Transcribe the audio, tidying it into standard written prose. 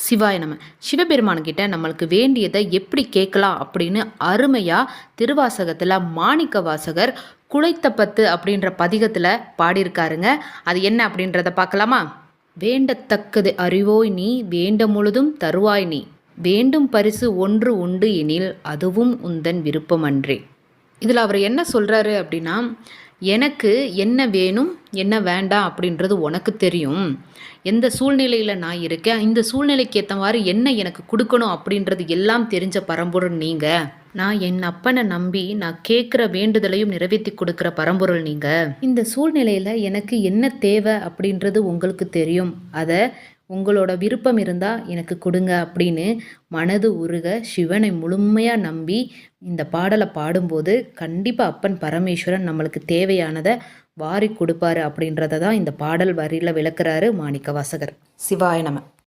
சிவாய நம. சிவபெருமான்கிட்ட நம்மளுக்கு வேண்டியதை எப்படி கேட்கலாம் அப்படின்னு அருமையாக திருவாசகத்தில் மாணிக்க வாசகர் குழைத்தப்பத்து அப்படின்ற பதிகத்தில் பாடியிருக்காருங்க. அது என்ன அப்படின்றத பார்க்கலாமா? வேண்டத்தக்கது அறிவோய் நீ, வேண்ட முழுதும் தருவாய் நீ, வேண்டும் பரிசு ஒன்று உண்டு எனில் அதுவும் உந்தன் விருப்பமன்றே. இதில் அவர் என்ன சொல்கிறாரு அப்படின்னா, எனக்கு என்ன வேணும் என்ன வேண்டாம் அப்படின்றது உனக்கு தெரியும். எந்த சூழ்நிலையில் நான் இருக்கேன், இந்த சூழ்நிலைக்கு ஏற்ற மாதிரி என்ன எனக்கு கொடுக்கணும் அப்படின்றது எல்லாம் தெரிஞ்ச பரம்பொருள் நீங்கள். நான் என் அப்பனை நம்பி நான் கேட்குற வேண்டுதலையும் நிறைவேற்றி கொடுக்குற பரம்பொருள் நீங்கள். இந்த சூழ்நிலையில் எனக்கு என்ன தேவை அப்படின்றது உங்களுக்கு தெரியும். அதை உங்களோட விருப்பம் இருந்தால் எனக்கு கொடுங்க அப்படின்னு மனது உருக சிவனை முழுமையாக நம்பி இந்த பாடலை பாடும்போது கண்டிப்பாக அப்பன் பரமேஸ்வரன் நம்மளுக்கு தேவையானதை வாரி கொடுப்பாரு அப்படின்றத தான் இந்த பாடல் வரியில் விளக்குறாரு மாணிக்க வாசகர். சிவாய நம.